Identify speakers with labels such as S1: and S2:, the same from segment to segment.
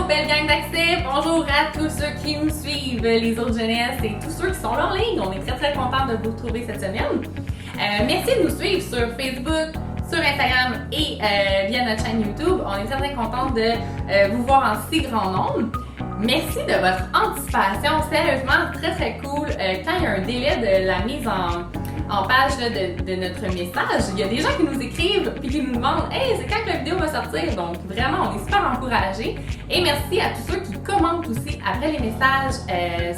S1: belle gang d'accès! Bonjour à tous ceux qui nous suivent, les autres jeunesses et tous ceux qui sont là en ligne. On est très contents de vous retrouver cette semaine. Merci de nous suivre sur Facebook, sur Instagram et via notre chaîne YouTube. On est très contents de vous voir en si grand nombre. Merci de votre anticipation, sérieusement très cool. Quand il y a un délai de la mise en page là, de notre message, il y a des gens qui nous écrivent puis qui nous demandent « Hey, c'est quand que la vidéo va sortir? » Donc vraiment, on est super encouragés. Et merci à tous ceux qui commentent aussi après les messages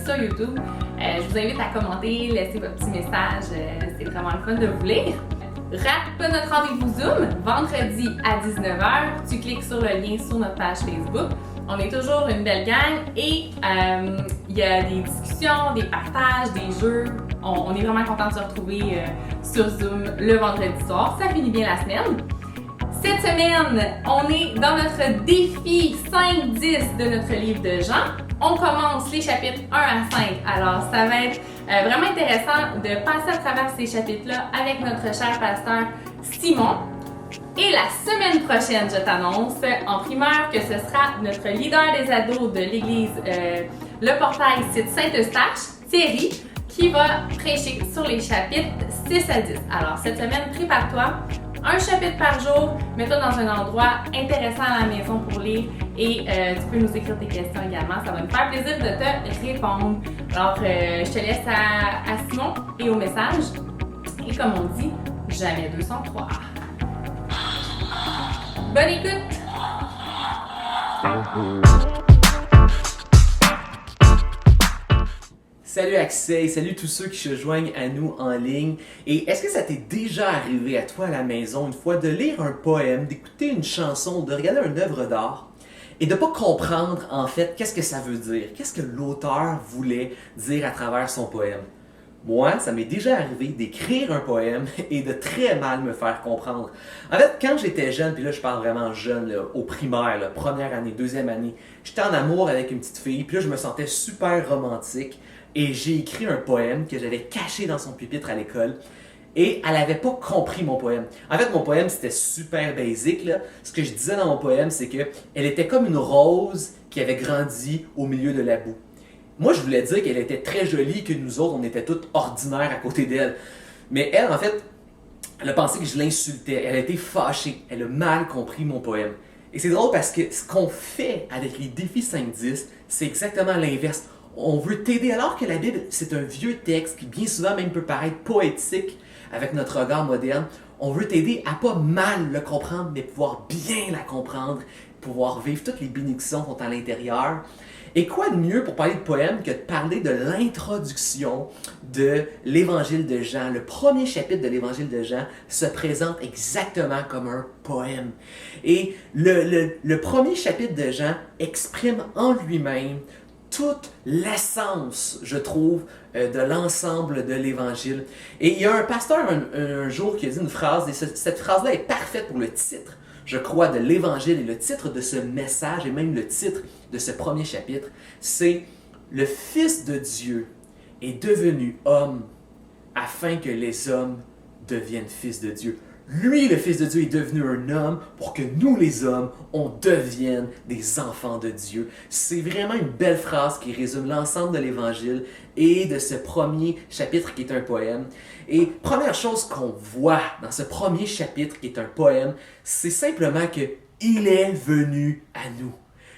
S1: sur YouTube. Je vous invite à commenter, laisser votre petit message, c'est vraiment le fun de vous lire. Rate pas notre rendez-vous Zoom, vendredi à 19h. Tu cliques sur le lien sur notre page Facebook. On est toujours une belle gang et il y a des discussions, des partages, des jeux. On est vraiment content de se retrouver sur Zoom le vendredi soir. Ça finit bien la semaine. Cette semaine, on est dans notre défi 5-10 de notre livre de Jean. On commence les chapitres 1 à 5. Alors, ça va être vraiment intéressant de passer à travers ces chapitres-là avec notre cher pasteur Simon. Et la semaine prochaine, je t'annonce en primeur que ce sera notre leader des ados de l'église Le Portail site Saint-Eustache, Thierry, qui va prêcher sur les chapitres 6 à 10. Alors, cette semaine, prépare-toi. Un chapitre par jour, mets-toi dans un endroit intéressant à la maison pour lire et tu peux nous écrire tes questions également. Ça va nous faire plaisir de te répondre. Alors, je te laisse à Simon et au message. Et comme on dit, jamais 203. Bonne écoute!
S2: Salut Accès, salut tous ceux qui se joignent à nous en ligne. Et est-ce que ça t'est déjà arrivé à toi à la maison une fois de lire un poème, d'écouter une chanson, de regarder une œuvre d'art et de ne pas comprendre en fait qu'est-ce que ça veut dire, qu'est-ce que l'auteur voulait dire à travers son poème? Moi, ça m'est déjà arrivé d'écrire un poème et de très mal me faire comprendre. En fait, quand j'étais jeune, puis là je parle vraiment jeune, là, au primaire, là, première année, deuxième année, j'étais en amour avec une petite fille, puis là je me sentais super romantique et j'ai écrit un poème que j'avais caché dans son pupitre à l'école et elle n'avait pas compris mon poème. En fait, mon poème c'était super basique, là. Ce que je disais dans mon poème, c'est que elle était comme une rose qui avait grandi au milieu de la boue. Moi, je voulais dire qu'elle était très jolie, que nous autres, on était toutes ordinaires à côté d'elle. Mais elle, en fait, elle a pensé que je l'insultais. Elle a été fâchée. Elle a mal compris mon poème. Et c'est drôle parce que ce qu'on fait avec les défis 5-10, c'est exactement l'inverse. On veut t'aider, alors que la Bible, c'est un vieux texte qui bien souvent même peut paraître poétique avec notre regard moderne. On veut t'aider à pas mal le comprendre, mais pouvoir bien la comprendre, pouvoir vivre toutes les bénédictions qui sont à l'intérieur. Et quoi de mieux pour parler de poème que de parler de l'introduction de l'Évangile de Jean? Le premier chapitre de l'Évangile de Jean se présente exactement comme un poème. Et le premier chapitre de Jean exprime en lui-même toute l'essence, je trouve, de l'ensemble de l'Évangile. Et il y a un pasteur un jour qui a dit une phrase, et cette phrase-là est parfaite pour le titre, je crois, de l'Évangile, et le titre de ce message, et même le titre de ce premier chapitre, c'est « Le Fils de Dieu est devenu homme afin que les hommes deviennent fils de Dieu. » Lui, le Fils de Dieu, est devenu un homme pour que nous, les hommes, on devienne des enfants de Dieu. C'est vraiment une belle phrase qui résume l'ensemble de l'Évangile et de ce premier chapitre qui est un poème. Et première chose qu'on voit dans ce premier chapitre qui est un poème, c'est simplement qu'il est venu à nous.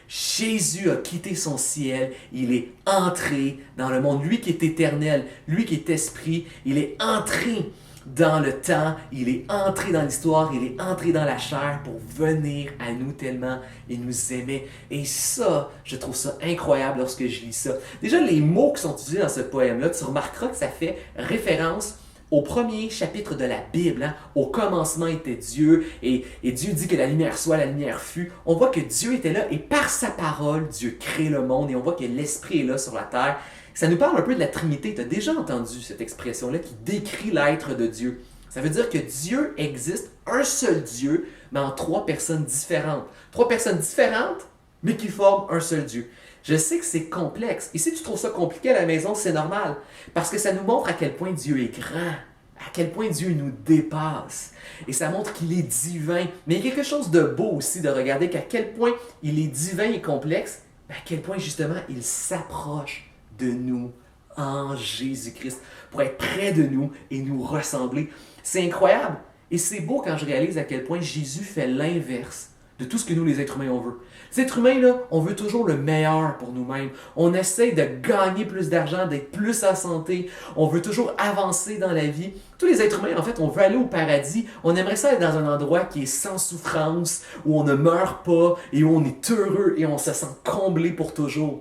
S2: Jésus a quitté son ciel, il est entré dans le monde. Lui qui est éternel, lui qui est esprit, il est entré dans le temps, il est entré dans l'histoire, il est entré dans la chair pour venir à nous tellement il nous aimait. Et ça, je trouve ça incroyable lorsque je lis ça. Déjà, les mots qui sont utilisés dans ce poème-là, tu remarqueras que ça fait référence au premier chapitre de la Bible. Hein? Au commencement était Dieu, et Dieu dit que la lumière soit, la lumière fut. On voit que Dieu était là, et par sa parole, Dieu crée le monde, et on voit que l'Esprit est là sur la terre. Ça nous parle un peu de la Trinité. Tu as déjà entendu cette expression-là qui décrit l'être de Dieu. Ça veut dire que Dieu existe, un seul Dieu, mais en trois personnes différentes. Trois personnes différentes, mais qui forment un seul Dieu. Je sais que c'est complexe. Et si tu trouves ça compliqué à la maison, c'est normal. Parce que ça nous montre à quel point Dieu est grand, à quel point Dieu nous dépasse. Et ça montre qu'il est divin. Mais il y a quelque chose de beau aussi de regarder qu'à quel point il est divin et complexe, mais à quel point justement il s'approche de nous en Jésus-Christ pour être près de nous et nous ressembler. C'est incroyable. Et c'est beau quand je réalise à quel point Jésus fait l'inverse de tout ce que nous, les êtres humains, on veut. Les êtres humains, là, on veut toujours le meilleur pour nous-mêmes. On essaie de gagner plus d'argent, d'être plus en santé. On veut toujours avancer dans la vie. Tous les êtres humains, en fait, on veut aller au paradis. On aimerait ça être dans un endroit qui est sans souffrance, où on ne meurt pas et où on est heureux et on se sent comblé pour toujours.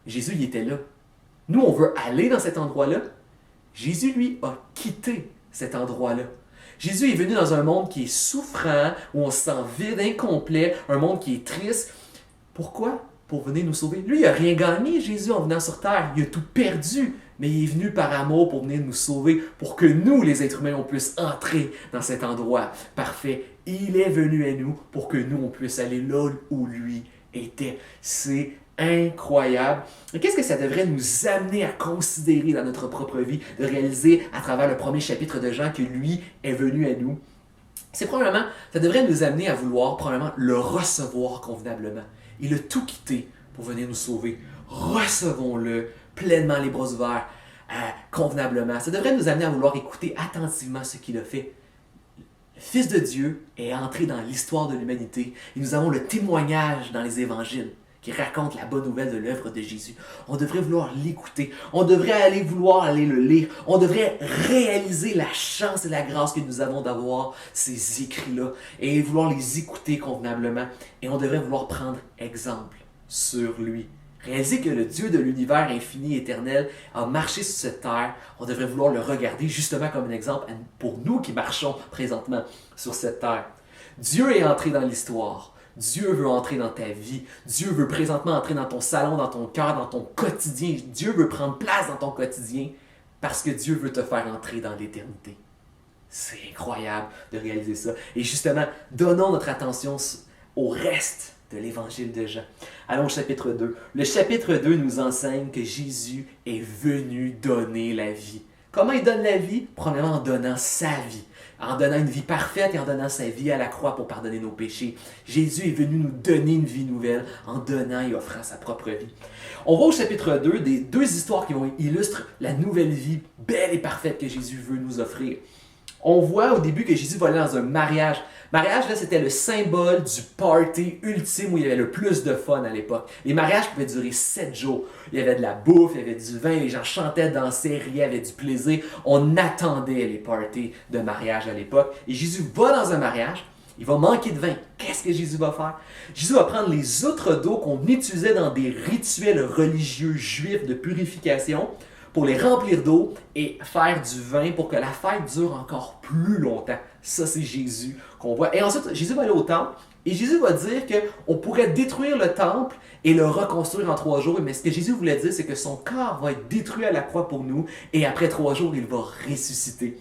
S2: Jésus, il était là. Nous, on veut aller dans cet endroit-là. Jésus, lui, a quitté cet endroit-là. Jésus est venu dans un monde qui est souffrant, où on se sent vide, incomplet, un monde qui est triste. Pourquoi? Pour venir nous sauver. Lui, il n'a rien gagné, Jésus, en venant sur terre. Il a tout perdu, mais il est venu par amour pour venir nous sauver, pour que nous, les êtres humains, on puisse entrer dans cet endroit parfait. Il est venu à nous pour que nous, on puisse aller là où lui était. C'est incroyable. Et qu'est-ce que ça devrait nous amener à considérer dans notre propre vie, de réaliser à travers le premier chapitre de Jean que lui est venu à nous? C'est probablement, ça devrait nous amener à vouloir probablement le recevoir convenablement. Il a tout quitté pour venir nous sauver. Recevons-le pleinement les bras ouverts, convenablement. Ça devrait nous amener à vouloir écouter attentivement ce qu'il a fait. Le Fils de Dieu est entré dans l'histoire de l'humanité et nous avons le témoignage dans les évangiles qui raconte la bonne nouvelle de l'œuvre de Jésus. On devrait vouloir l'écouter. On devrait vouloir aller le lire. On devrait réaliser la chance et la grâce que nous avons d'avoir ces écrits-là et vouloir les écouter convenablement. Et on devrait vouloir prendre exemple sur lui. Réaliser que le Dieu de l'univers infini et éternel a marché sur cette terre. On devrait vouloir le regarder justement comme un exemple pour nous qui marchons présentement sur cette terre. Dieu est entré dans l'histoire. Dieu veut entrer dans ta vie. Dieu veut présentement entrer dans ton salon, dans ton cœur, dans ton quotidien. Dieu veut prendre place dans ton quotidien parce que Dieu veut te faire entrer dans l'éternité. C'est incroyable de réaliser ça. Et justement, donnons notre attention au reste de l'évangile de Jean. Allons au chapitre 2. Le chapitre 2 nous enseigne que Jésus est venu donner la vie. Comment il donne la vie? Premièrement, en donnant sa vie. En donnant une vie parfaite et en donnant sa vie à la croix pour pardonner nos péchés. Jésus est venu nous donner une vie nouvelle en donnant et offrant sa propre vie. On va au chapitre 2, des deux histoires qui illustrent la nouvelle vie belle et parfaite que Jésus veut nous offrir. On voit au début que Jésus va aller dans un mariage. Mariage, là, c'était le symbole du party ultime où il y avait le plus de fun à l'époque. Les mariages pouvaient durer 7 jours. Il y avait de la bouffe, il y avait du vin, les gens chantaient, dansaient, riaient, avaient du plaisir. On attendait les parties de mariage à l'époque. Et Jésus va dans un mariage, il va manquer de vin. Qu'est-ce que Jésus va faire? Jésus va prendre les outres d'eau qu'on utilisait dans des rituels religieux juifs de purification pour les remplir d'eau et faire du vin pour que la fête dure encore plus longtemps. Ça, c'est Jésus qu'on voit. Et ensuite, Jésus va aller au temple et Jésus va dire qu'on pourrait détruire le temple et le reconstruire en 3 jours. Mais ce que Jésus voulait dire, c'est que son corps va être détruit à la croix pour nous et après 3 jours, il va ressusciter.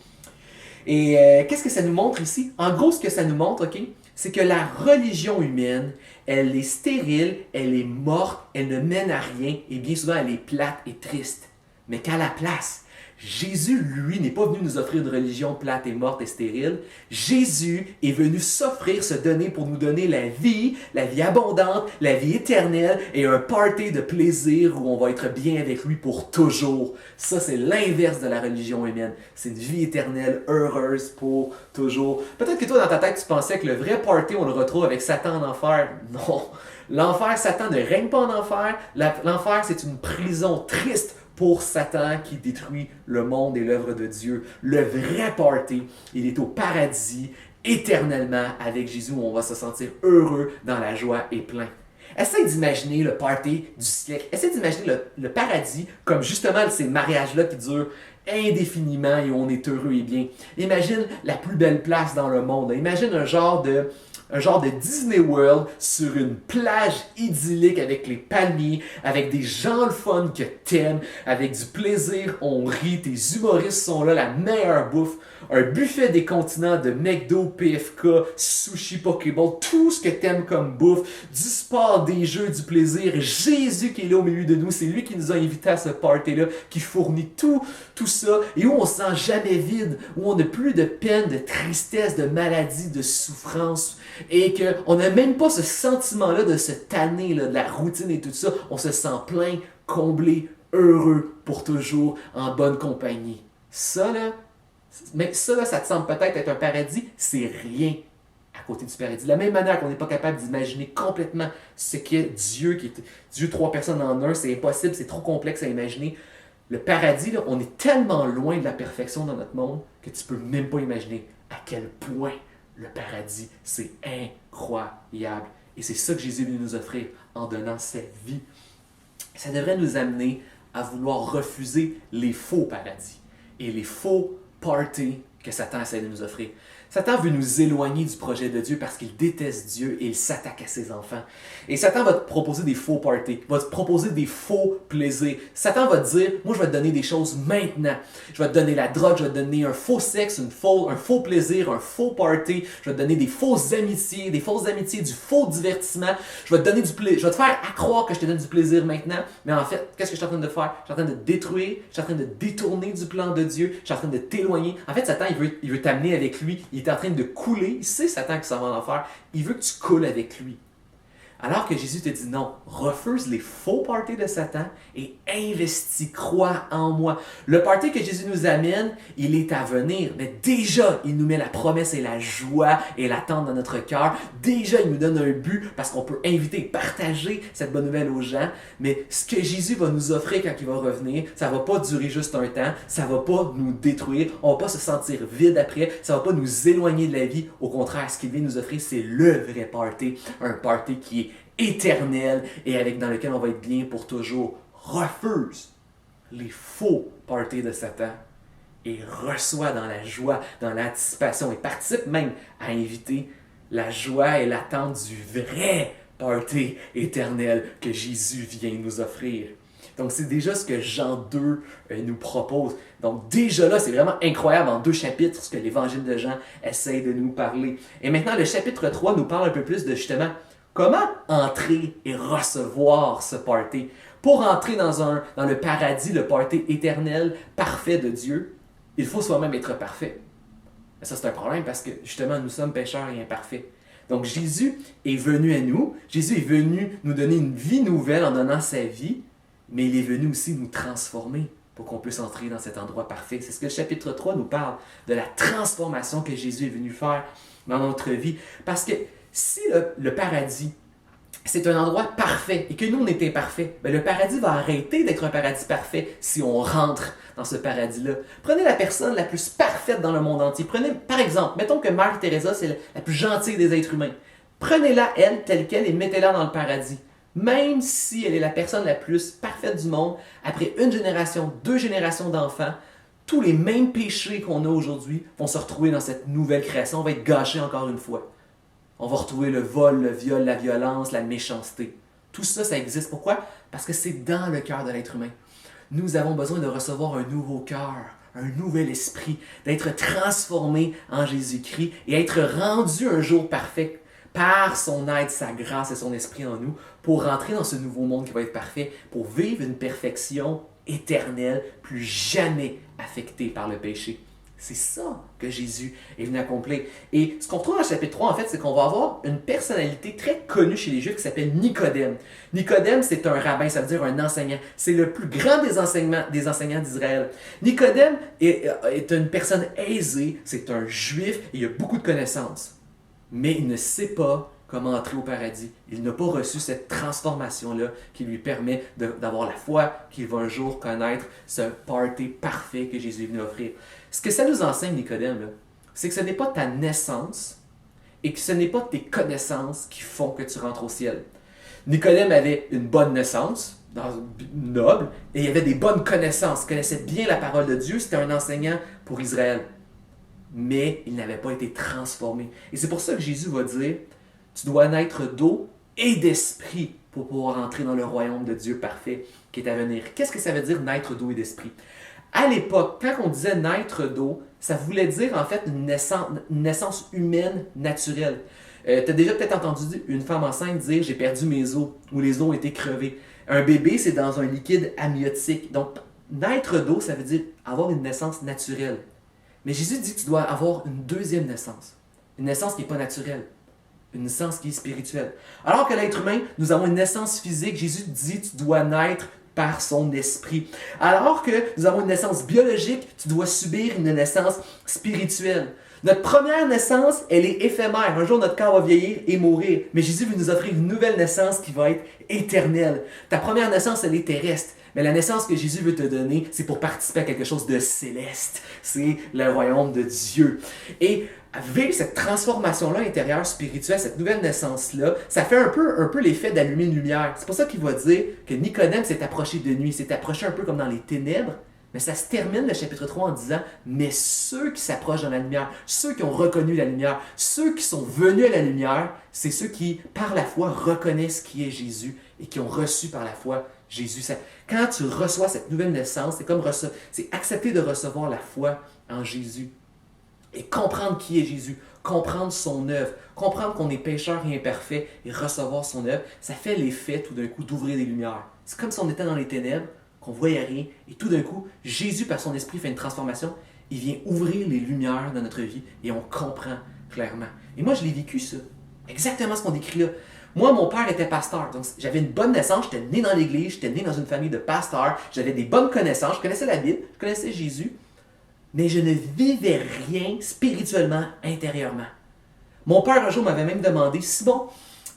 S2: Et qu'est-ce que ça nous montre ici? En gros, ce que ça nous montre, c'est que la religion humaine, elle est stérile, elle est morte, elle ne mène à rien et bien souvent, elle est plate et triste. Mais qu'à la place, Jésus, lui, n'est pas venu nous offrir une religion plate et morte et stérile. Jésus est venu s'offrir, se donner pour nous donner la vie abondante, la vie éternelle et un party de plaisir où on va être bien avec lui pour toujours. Ça, c'est l'inverse de la religion humaine. C'est une vie éternelle, heureuse pour toujours. Peut-être que toi, dans ta tête, tu pensais que le vrai party, on le retrouve avec Satan en enfer. Non. L'enfer, Satan ne règne pas en enfer. L'enfer, c'est une prison triste pour Satan qui détruit le monde et l'œuvre de Dieu. Le vrai party, il est au paradis, éternellement, avec Jésus, où on va se sentir heureux dans la joie et plein. Essaye d'imaginer le party du siècle. Essaye d'imaginer le paradis comme justement ces mariages-là qui durent indéfiniment et où on est heureux et bien. Imagine la plus belle place dans le monde. Imagine un genre de un genre de Disney World sur une plage idyllique avec les palmiers, avec des gens le fun que t'aimes, avec du plaisir, on rit, tes humoristes sont là, la meilleure bouffe, un buffet des continents de McDo, PFK, sushi, Pokéball, tout ce que t'aimes comme bouffe, du sport, des jeux, du plaisir, Jésus qui est là au milieu de nous, c'est lui qui nous a invités à ce party-là, qui fournit tout ça, et où on se sent jamais vide, où on n'a plus de peine, de tristesse, de maladie, de souffrance, et qu'on n'a même pas ce sentiment-là de se tanner là, de la routine et tout ça, on se sent plein, comblé, heureux pour toujours, en bonne compagnie. Ça là, ça te semble peut-être être un paradis, c'est rien à côté du paradis. De la même manière qu'on n'est pas capable d'imaginer complètement ce qu'est Dieu, qui est Dieu trois personnes en un, c'est impossible, c'est trop complexe à imaginer. Le paradis, là, on est tellement loin de la perfection dans notre monde que tu peux même pas imaginer à quel point le paradis, c'est incroyable. Et c'est ça que Jésus est venu nous offrir en donnant sa vie. Ça devrait nous amener à vouloir refuser les faux paradis et les faux parties que Satan essaie de nous offrir. Satan veut nous éloigner du projet de Dieu parce qu'il déteste Dieu et il s'attaque à ses enfants. Et Satan va te proposer des faux parties, va te proposer des faux plaisirs. Satan va te dire, moi je vais te donner des choses maintenant. Je vais te donner la drogue, je vais te donner un faux sexe, un faux plaisir, un faux party. Je vais te donner des fausses amitiés, du faux divertissement. Je vais te donner du plaisir. Je vais te faire croire que je te donne du plaisir maintenant. Mais en fait, qu'est-ce que je suis en train de faire? Je suis en train de te détruire, je suis en train de détourner du plan de Dieu, je suis en train de t'éloigner. En fait, Satan, il veut t'amener avec lui. Il est en train de couler, il sait Satan qui s'en va en enfer, il veut que tu coules avec lui. Alors que Jésus te dit non, refuse les faux parties de Satan et investis, crois en moi. Le party que Jésus nous amène, il est à venir, mais déjà, il nous met la promesse et la joie et l'attente dans notre cœur. Déjà, il nous donne un but parce qu'on peut inviter, partager cette bonne nouvelle aux gens. Mais ce que Jésus va nous offrir quand il va revenir, ça ne va pas durer juste un temps, ça ne va pas nous détruire, on ne va pas se sentir vide après, ça ne va pas nous éloigner de la vie. Au contraire, ce qu'il vient nous offrir, c'est le vrai party, un party qui est éternel et dans lequel on va être bien pour toujours. Refuse les faux parties de Satan et reçoit dans la joie, dans l'anticipation et participe même à inviter la joie et l'attente du vrai party éternel que Jésus vient nous offrir. Donc c'est déjà ce que Jean 2 nous propose. Donc déjà là, c'est vraiment incroyable en 2 chapitres ce que l'évangile de Jean essaie de nous parler. Et maintenant, le chapitre 3 nous parle un peu plus de justement comment entrer et recevoir ce party. Pour entrer dans le paradis, le party éternel, parfait de Dieu, il faut soi-même être parfait. Mais ça, c'est un problème parce que justement, nous sommes pécheurs et imparfaits. Donc Jésus est venu à nous, Jésus est venu nous donner une vie nouvelle en donnant sa vie, mais il est venu aussi nous transformer pour qu'on puisse entrer dans cet endroit parfait. C'est ce que le chapitre 3 nous parle, de la transformation que Jésus est venu faire dans notre vie. Parce que si le paradis, c'est un endroit parfait et que nous, on est imparfaits, ben le paradis va arrêter d'être un paradis parfait si on rentre dans ce paradis-là. Prenez la personne la plus parfaite dans le monde entier. Prenez, par exemple, mettons que Mère Teresa, c'est la plus gentille des êtres humains. Prenez-la, elle, telle qu'elle, et mettez-la dans le paradis. Même si elle est la personne la plus parfaite du monde, après 1 génération, 2 générations d'enfants, tous les mêmes péchés qu'on a aujourd'hui vont se retrouver dans cette nouvelle création, on va être gâchés encore une fois. On va retrouver le vol, le viol, la violence, la méchanceté. Tout ça, ça existe. Pourquoi? Parce que c'est dans le cœur de l'être humain. Nous avons besoin de recevoir un nouveau cœur, un nouvel esprit, d'être transformé en Jésus-Christ et être rendu un jour parfait par son aide, sa grâce et son esprit en nous pour rentrer dans ce nouveau monde qui va être parfait, pour vivre une perfection éternelle, plus jamais affectée par le péché. C'est ça que Jésus est venu accomplir. Et ce qu'on retrouve dans le chapitre 3, en fait, c'est qu'on va avoir une personnalité très connue chez les Juifs qui s'appelle Nicodème. Nicodème, c'est un rabbin, ça veut dire un enseignant. C'est le plus grand des enseignants d'Israël. Nicodème est une personne aisée, c'est un Juif, et il a beaucoup de connaissances. Mais il ne sait pas comment entrer au paradis. Il n'a pas reçu cette transformation-là qui lui permet d'avoir la foi qu'il va un jour connaître ce party parfait que Jésus est venu offrir. Ce que ça nous enseigne, Nicodème, là, c'est que ce n'est pas ta naissance et que ce n'est pas tes connaissances qui font que tu rentres au ciel. Nicodème avait une bonne naissance, noble, et il avait des bonnes connaissances, connaissait bien la parole de Dieu, c'était un enseignant pour Israël. Mais il n'avait pas été transformé. Et c'est pour ça que Jésus va dire, Tu dois naître d'eau et d'esprit pour pouvoir entrer dans le royaume de Dieu parfait qui est à venir. Qu'est-ce que ça veut dire naître d'eau et d'esprit? À l'époque, quand on disait naître d'eau, ça voulait dire en fait une naissance humaine naturelle. Tu as déjà peut-être entendu une femme enceinte dire « j'ai perdu mes os » ou « les os ont été crevés ». Un bébé, c'est dans un liquide amniotique. Donc, naître d'eau, ça veut dire avoir une naissance naturelle. Mais Jésus dit que tu dois avoir une deuxième naissance. Une naissance qui n'est pas naturelle. Une naissance qui est spirituelle. Alors que l'être humain, nous avons une naissance physique, Jésus dit tu dois naître par son esprit. Alors que nous avons une naissance biologique, tu dois subir une naissance spirituelle. Notre première naissance, elle est éphémère. Un jour, notre corps va vieillir et mourir. Mais Jésus veut nous offrir une nouvelle naissance qui va être éternelle. Ta première naissance, elle est terrestre. Mais la naissance que Jésus veut te donner, c'est pour participer à quelque chose de céleste. C'est le royaume de Dieu. Et vivre cette transformation-là intérieure, spirituelle, cette nouvelle naissance-là, ça fait un peu l'effet d'allumer une lumière. C'est pour ça qu'il va dire que Nicodème s'est approché de nuit, s'est approché un peu comme dans les ténèbres, mais ça se termine le chapitre 3 en disant « Mais ceux qui s'approchent dans la lumière, ceux qui ont reconnu la lumière, ceux qui sont venus à la lumière, c'est ceux qui, par la foi, reconnaissent qui est Jésus et qui ont reçu par la foi Jésus. » Quand tu reçois cette nouvelle naissance, c'est accepter de recevoir la foi en Jésus. Et comprendre qui est Jésus, comprendre son œuvre, comprendre qu'on est pécheur et imparfait et recevoir son œuvre, ça fait l'effet tout d'un coup d'ouvrir des lumières. C'est comme si on était dans les ténèbres, qu'on voyait rien, et tout d'un coup, Jésus, par son esprit, fait une transformation. Il vient ouvrir les lumières dans notre vie et on comprend clairement. Et moi, je l'ai vécu ça. Exactement ce qu'on décrit là. Moi, mon père était pasteur, donc j'avais une bonne naissance, j'étais né dans l'église, j'étais né dans une famille de pasteurs, j'avais des bonnes connaissances, je connaissais la Bible, je connaissais Jésus, mais je ne vivais rien spirituellement, intérieurement. Mon père, un jour, m'avait même demandé « Simon,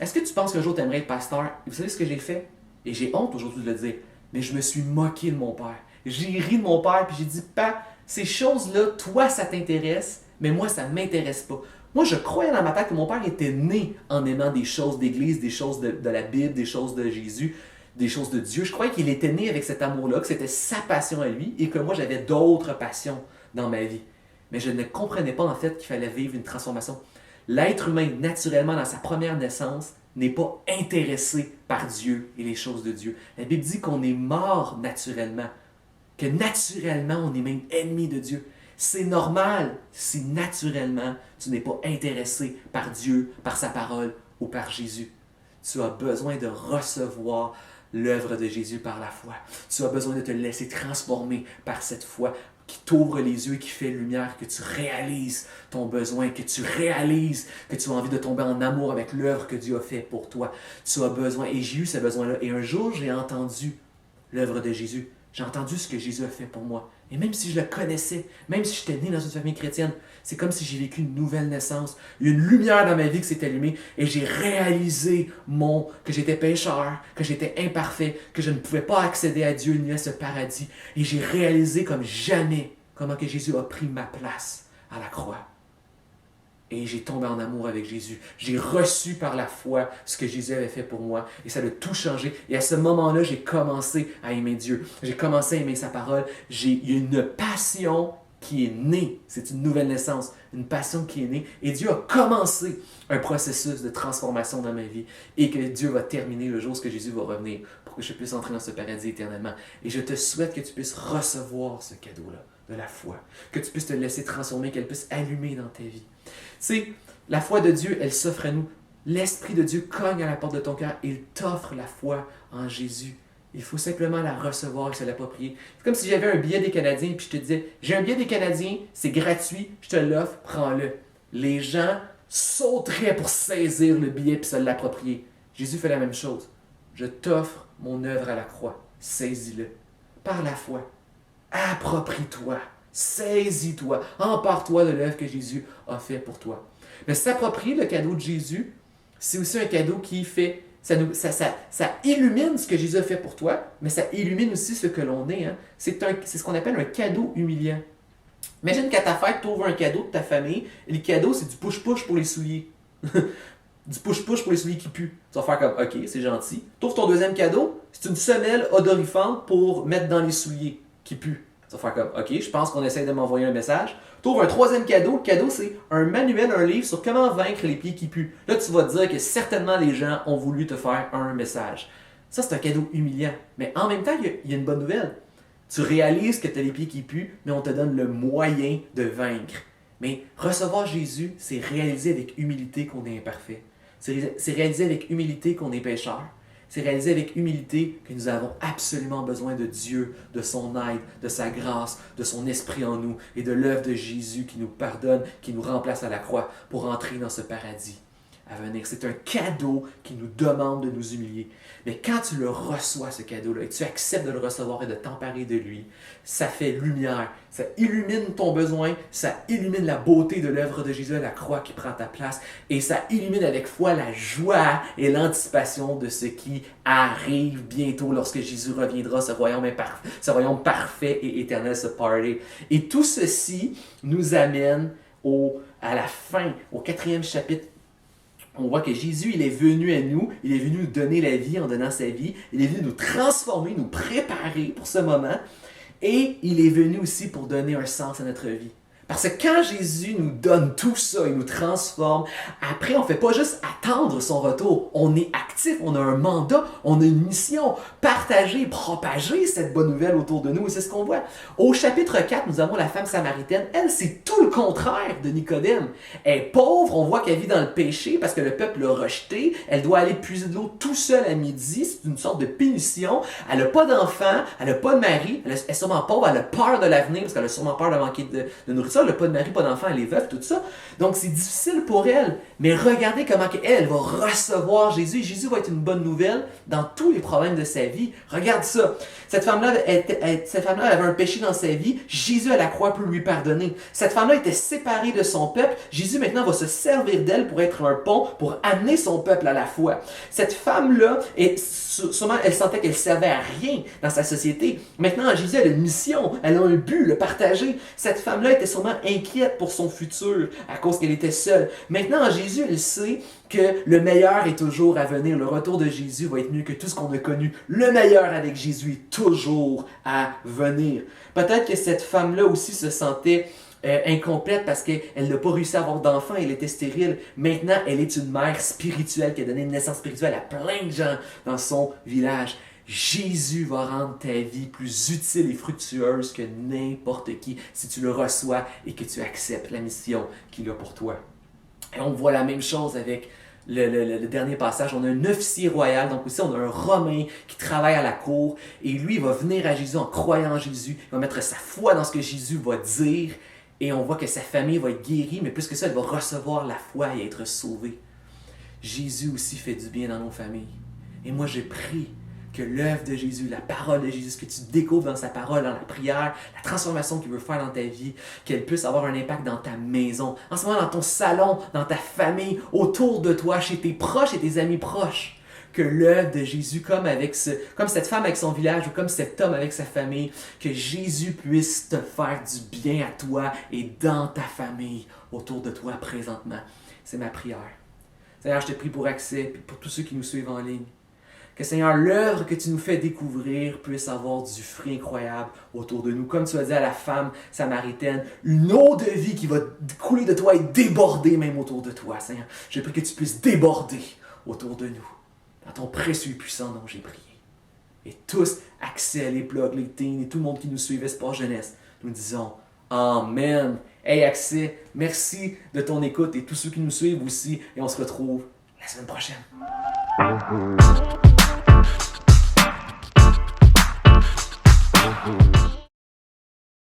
S2: est-ce que tu penses qu'un jour tu aimerais être pasteur? » Et vous savez ce que j'ai fait? Et j'ai honte aujourd'hui de le dire, mais je me suis moqué de mon père. J'ai ri de mon père, puis j'ai dit « Papa, ces choses-là, toi, ça t'intéresse, mais moi, ça ne m'intéresse pas. » Moi, je croyais dans ma tête que mon père était né en aimant des choses d'église, des choses de la Bible, des choses de Jésus, des choses de Dieu. Je croyais qu'il était né avec cet amour-là, que c'était sa passion à lui, et que moi, j'avais d'autres passions dans ma vie. Mais je ne comprenais pas en fait qu'il fallait vivre une transformation. L'être humain, naturellement, dans sa première naissance, n'est pas intéressé par Dieu et les choses de Dieu. La Bible dit qu'on est mort naturellement, que naturellement, on est même ennemi de Dieu. C'est normal si naturellement, tu n'es pas intéressé par Dieu, par sa parole ou par Jésus. Tu as besoin de recevoir l'œuvre de Jésus par la foi. Tu as besoin de te laisser transformer par cette foi qui t'ouvre les yeux et qui fait lumière, que tu réalises ton besoin, que tu réalises que tu as envie de tomber en amour avec l'œuvre que Dieu a fait pour toi. Tu as besoin, et j'ai eu ce besoin-là. Et un jour, j'ai entendu l'œuvre de Jésus. J'ai entendu ce que Jésus a fait pour moi. Et même si je le connaissais, même si j'étais né dans une famille chrétienne, c'est comme si j'ai vécu une nouvelle naissance. Il y a une lumière dans ma vie qui s'est allumée et j'ai réalisé que j'étais pécheur, que j'étais imparfait, que je ne pouvais pas accéder à Dieu ni à ce paradis. Et j'ai réalisé comme jamais comment que Jésus a pris ma place à la croix. Et j'ai tombé en amour avec Jésus. J'ai reçu par la foi ce que Jésus avait fait pour moi. Et ça a tout changé. Et à ce moment-là, j'ai commencé à aimer Dieu. J'ai commencé à aimer sa parole. Il y a une passion qui est née. C'est une nouvelle naissance. Une passion qui est née. Et Dieu a commencé un processus de transformation dans ma vie. Et que Dieu va terminer le jour où Jésus va revenir pour que je puisse entrer dans ce paradis éternellement. Et je te souhaite que tu puisses recevoir ce cadeau-là de la foi. Que tu puisses te laisser transformer, qu'elle puisse allumer dans ta vie. Tu sais, la foi de Dieu, elle s'offre à nous. L'Esprit de Dieu cogne à la porte de ton cœur et il t'offre la foi en Jésus. Il faut simplement la recevoir et se l'approprier. C'est comme si j'avais un billet des Canadiens et puis je te disais, j'ai un billet des Canadiens, c'est gratuit, je te l'offre, prends-le. Les gens sauteraient pour saisir le billet et se l'approprier. Jésus fait la même chose. Je t'offre mon œuvre à la croix. Saisis-le. Par la foi. Approprie-toi. Saisis-toi, empare-toi de l'œuvre que Jésus a fait pour toi. Mais s'approprier le cadeau de Jésus, c'est aussi un cadeau qui fait, ça illumine ce que Jésus a fait pour toi, mais ça illumine aussi ce que l'on est. Hein. C'est ce qu'on appelle un cadeau humiliant. Imagine qu'à ta fête, tu ouvres un cadeau de ta famille, et le cadeau, c'est du push-push pour les souliers. Du push-push pour les souliers qui puent. Tu vas faire comme, ok, c'est gentil. Tu ouvres ton deuxième cadeau, c'est une semelle odorifante pour mettre dans les souliers qui puent. Tu vas faire comme, OK, je pense qu'on essaie de m'envoyer un message. Tu ouvres un troisième cadeau. Le cadeau, c'est un manuel, un livre sur comment vaincre les pieds qui puent. Là, tu vas te dire que certainement les gens ont voulu te faire un message. Ça, c'est un cadeau humiliant. Mais en même temps, il y a une bonne nouvelle. Tu réalises que tu as les pieds qui puent, mais on te donne le moyen de vaincre. Mais recevoir Jésus, c'est réaliser avec humilité qu'on est imparfait. C'est réaliser avec humilité qu'on est pécheur. C'est réaliser avec humilité que nous avons absolument besoin de Dieu, de son aide, de sa grâce, de son esprit en nous et de l'œuvre de Jésus qui nous pardonne, qui nous remplace à la croix pour entrer dans ce paradis à venir. C'est un cadeau qui nous demande de nous humilier. Mais quand tu le reçois, ce cadeau-là, et tu acceptes de le recevoir et de t'emparer de lui, ça fait lumière, ça illumine ton besoin, ça illumine la beauté de l'œuvre de Jésus à la croix qui prend ta place, et ça illumine avec foi la joie et l'anticipation de ce qui arrive bientôt lorsque Jésus reviendra, ce royaume parfait et éternel, ce party. Et tout ceci nous amène à la fin, au 4e chapitre. On voit que Jésus, il est venu à nous, il est venu nous donner la vie en donnant sa vie, il est venu nous transformer, nous préparer pour ce moment, et il est venu aussi pour donner un sens à notre vie. Parce que quand Jésus nous donne tout ça, il nous transforme, après on ne fait pas juste attendre son retour, on est actif, on a un mandat, on a une mission, partager, propager cette bonne nouvelle autour de nous, et c'est ce qu'on voit. Au chapitre 4, nous avons la femme samaritaine, elle c'est tout le contraire de Nicodème. Elle est pauvre, on voit qu'elle vit dans le péché parce que le peuple l'a rejetée, elle doit aller puiser de l'eau tout seule à midi, c'est une sorte de punition, elle n'a pas d'enfant, elle n'a pas de mari, elle est sûrement pauvre, elle a peur de l'avenir parce qu'elle a sûrement peur de manquer de nourriture. Elle n'a pas de mari, pas d'enfant, elle est veuve, tout ça. Donc, c'est difficile pour elle. Mais regardez comment elle va recevoir Jésus. Jésus va être une bonne nouvelle dans tous les problèmes de sa vie. Regarde ça. Cette femme-là, elle avait un péché dans sa vie. Jésus, à la croix, peut lui pardonner. Cette femme-là était séparée de son peuple. Jésus, maintenant, va se servir d'elle pour être un pont, pour amener son peuple à la foi. Cette femme-là, sûrement, elle sentait qu'elle ne servait à rien dans sa société. Maintenant, Jésus a une mission. Elle a un but, le partager. Cette femme-là était sûrement inquiète pour son futur à cause qu'elle était seule. Maintenant, Jésus, elle sait que le meilleur est toujours à venir. Le retour de Jésus va être mieux que tout ce qu'on a connu. Le meilleur avec Jésus est toujours à venir. Peut-être que cette femme-là aussi se sentait incomplète parce qu'elle n'a pas réussi à avoir d'enfant, elle était stérile. Maintenant, elle est une mère spirituelle qui a donné une naissance spirituelle à plein de gens dans son village. Jésus va rendre ta vie plus utile et fructueuse que n'importe qui si tu le reçois et que tu acceptes la mission qu'il a pour toi. Et on voit la même chose avec le dernier passage. On a un officier royal, donc aussi on a un Romain qui travaille à la cour et lui il va venir à Jésus en croyant en Jésus, il va mettre sa foi dans ce que Jésus va dire et on voit que sa famille va être guérie, mais plus que ça, elle va recevoir la foi et être sauvée. Jésus aussi fait du bien dans nos familles. Et moi je prie que l'œuvre de Jésus, la parole de Jésus, ce que tu découvres dans sa parole, dans la prière, la transformation qu'il veut faire dans ta vie, qu'elle puisse avoir un impact dans ta maison, en ce moment dans ton salon, dans ta famille, autour de toi, chez tes proches et tes amis proches. Que l'œuvre de Jésus, comme cette femme avec son village ou comme cet homme avec sa famille, que Jésus puisse te faire du bien à toi et dans ta famille, autour de toi présentement. C'est ma prière. Seigneur, je te prie pour accès et pour tous ceux qui nous suivent en ligne. Que Seigneur, l'œuvre que tu nous fais découvrir puisse avoir du fruit incroyable autour de nous. Comme tu as dit à la femme samaritaine, une eau de vie qui va couler de toi et déborder même autour de toi, Seigneur. Je prie que tu puisses déborder autour de nous. Dans ton précieux et puissant nom, j'ai prié. Et tous, Axel, les plugs, les teens et tout le monde qui nous suivait, Sport Jeunesse, nous disons Amen. Hey Axel, merci de ton écoute et tous ceux qui nous suivent aussi. Et on se retrouve la semaine prochaine.